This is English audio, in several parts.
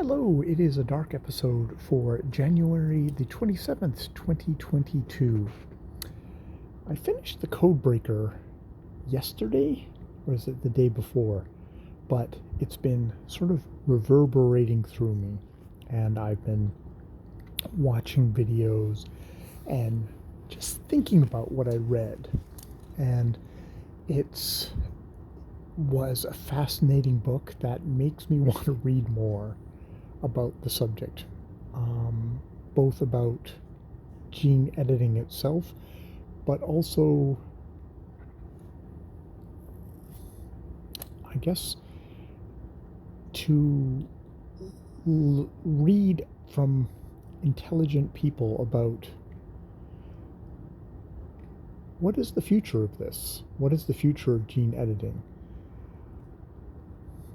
Hello, it is a dark episode for January the 27th, 2022. I finished the Codebreaker yesterday, or is it the day before? But it's been sort of reverberating through me, and I've been watching videos and just thinking about what I read. And it was a fascinating book that makes me want to read more about the subject, both about gene editing itself, but also, I guess, to read from intelligent people about what is the future of this? What is the future of gene editing?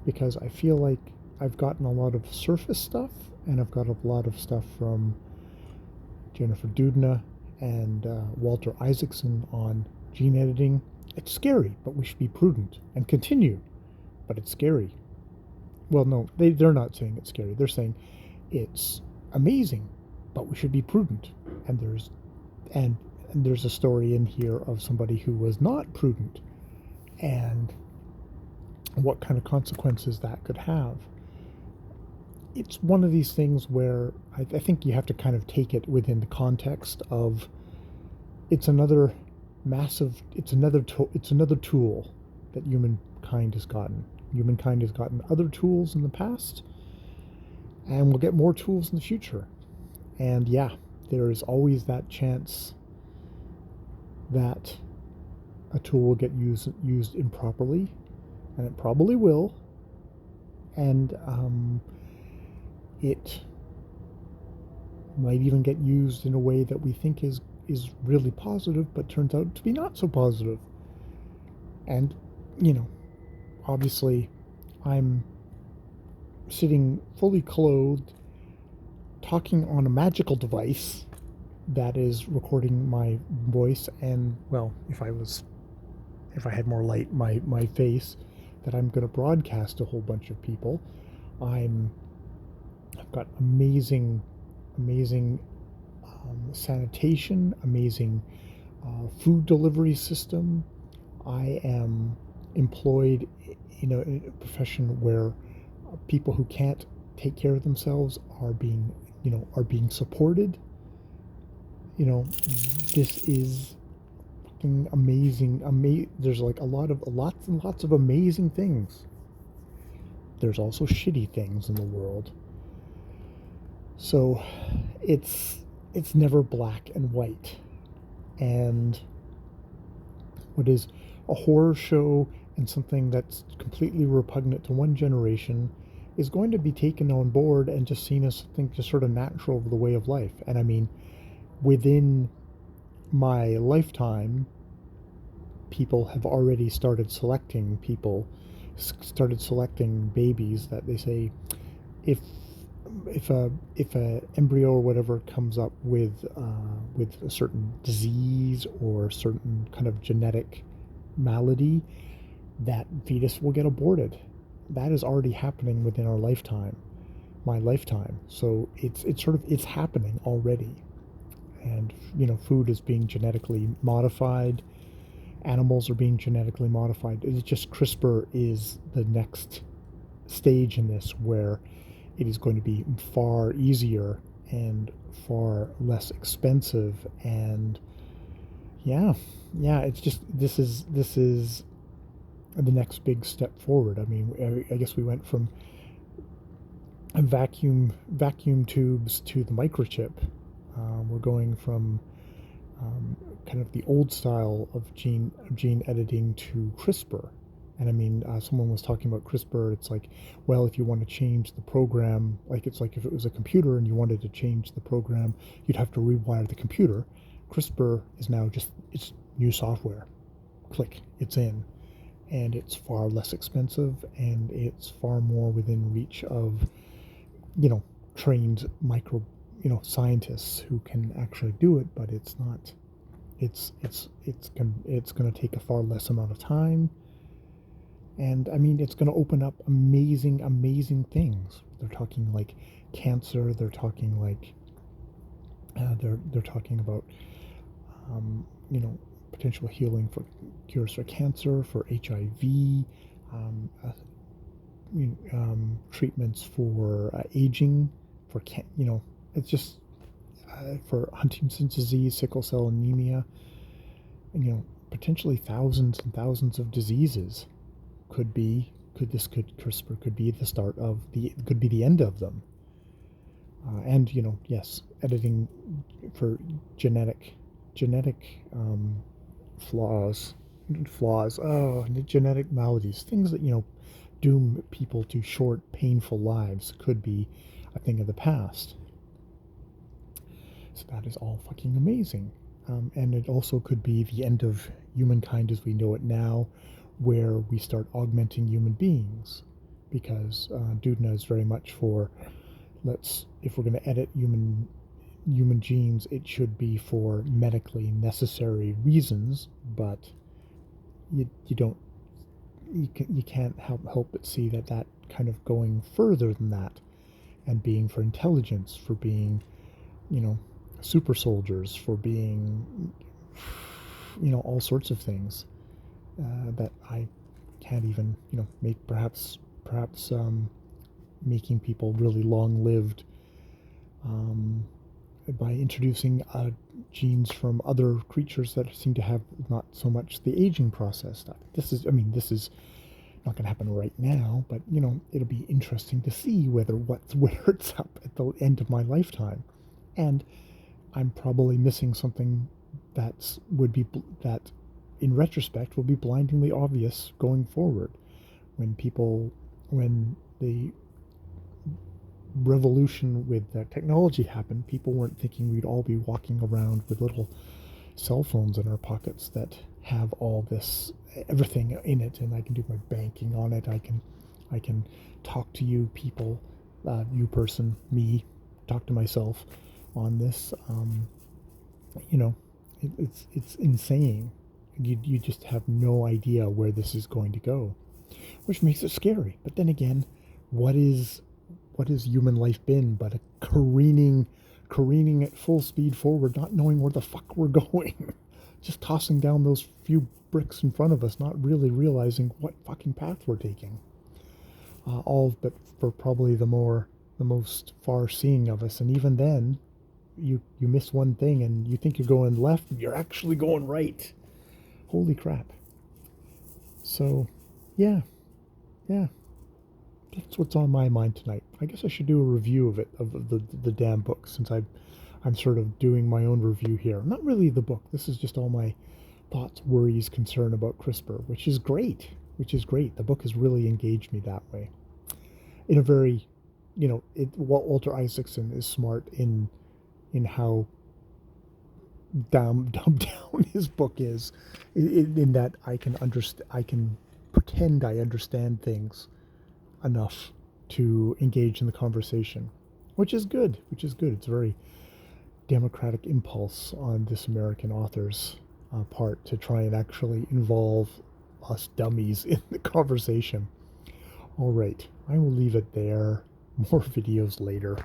Because I feel like I've gotten a lot of surface stuff, and I've got a lot of stuff from Jennifer Doudna and Walter Isaacson on gene editing. It's scary, but we should be prudent and continue. But it's scary. Well, no, they're not saying it's scary. They're saying it's amazing, but we should be prudent. And there's a story in here of somebody who was not prudent, and what kind of consequences that could have. It's one of these things where I think you have to kind of take it within the context of it's another tool that humankind has gotten. Humankind has gotten other tools in the past, and we'll get more tools in the future. And yeah, there is always that chance that a tool will get used improperly, and it probably will. And it might even get used in a way that we think is really positive, but turns out to be not so positive. And, obviously, I'm sitting fully clothed, talking on a magical device that is recording my voice, and, well, if I had more light, my face, that I'm going to broadcast to a whole bunch of people. I've got amazing sanitation, amazing food delivery system. I am employed in a profession where people who can't take care of themselves are being supported. This is fucking amazing. There's like lots and lots of amazing things. There's also shitty things in the world. So it's never black and white. And what is a horror show and something that's completely repugnant to one generation is going to be taken on board and just seen as something just sort of natural of the way of life. And I mean, within my lifetime, people have already started selecting babies that they say, if a embryo or whatever comes up with a certain disease or certain kind of genetic malady, that fetus will get aborted. That is already happening within my lifetime. So it's happening already. And food is being genetically modified. Animals are being genetically modified. It's just CRISPR is the next stage in this, where it is going to be far easier and far less expensive. And yeah, it's just this is the next big step forward. I mean, I guess we went from vacuum tubes to the microchip. We're going from kind of the old style of gene editing to CRISPR. And I mean, someone was talking about CRISPR. It's like, well, if you want to change the program, like it's like if it was a computer and you wanted to change the program, you'd have to rewire the computer. CRISPR is now it's new software. Click, it's in. And it's far less expensive, and it's far more within reach of, trained scientists who can actually do it. But it's not. It's going to take a far less amount of time, And I mean, it's going to open up amazing, amazing things. They're talking like cancer. They're talking like they're talking about you know, potential healing for cures for cancer, for HIV, treatments for aging, for you know, it's just for Huntington's disease, sickle cell anemia, and, you know, potentially thousands and thousands of diseases could CRISPR could be the start of could be the end of them. And you know, yes, editing for genetic flaws, genetic maladies, things that, you know, doom people to short, painful lives could be a thing of the past. So that is all fucking amazing. And it also could be the end of humankind as we know it now, where we start augmenting human beings. Because Dudna is very much for, if we're going to edit human genes, it should be for medically necessary reasons, but you don't you can't help but see that kind of going further than that, and being for intelligence, for being, you know, super soldiers, for being, you know, all sorts of things that I can't even, you know, make perhaps making people really long lived by introducing genes from other creatures that seem to have not so much the aging process stuff. This is not going to happen right now, but you know, it'll be interesting to see where it's up at the end of my lifetime. And I'm probably missing something that in retrospect will be blindingly obvious going forward, when the revolution with technology happened. People weren't thinking we'd all be walking around with little cell phones in our pockets that have all this, everything in it, and I can do my banking on it. I can talk to you people, you person, me, talk to myself on this. You know, it's insane. You just have no idea where this is going to go, which makes it scary. But then again, what has human life been but a careening at full speed forward, not knowing where the fuck we're going, just tossing down those few bricks in front of us, not really realizing what fucking path we're taking. All but for probably the most far-seeing of us, and even then, you miss one thing and you think you're going left, and you're actually going right. Holy crap! So, yeah. That's what's on my mind tonight. I guess I should do a review of it, of the damn book, since I'm sort of doing my own review here. Not really the book. This is just all my thoughts, worries, concern about CRISPR, which is great. The book has really engaged me that way. In a very, you know, Walter Isaacson is smart in how dumbed down his book is, in that I can pretend I understand things enough to engage in the conversation, which is good. It's a very democratic impulse on this American author's part to try and actually involve us dummies in the conversation. All right, I will leave it there. More videos later.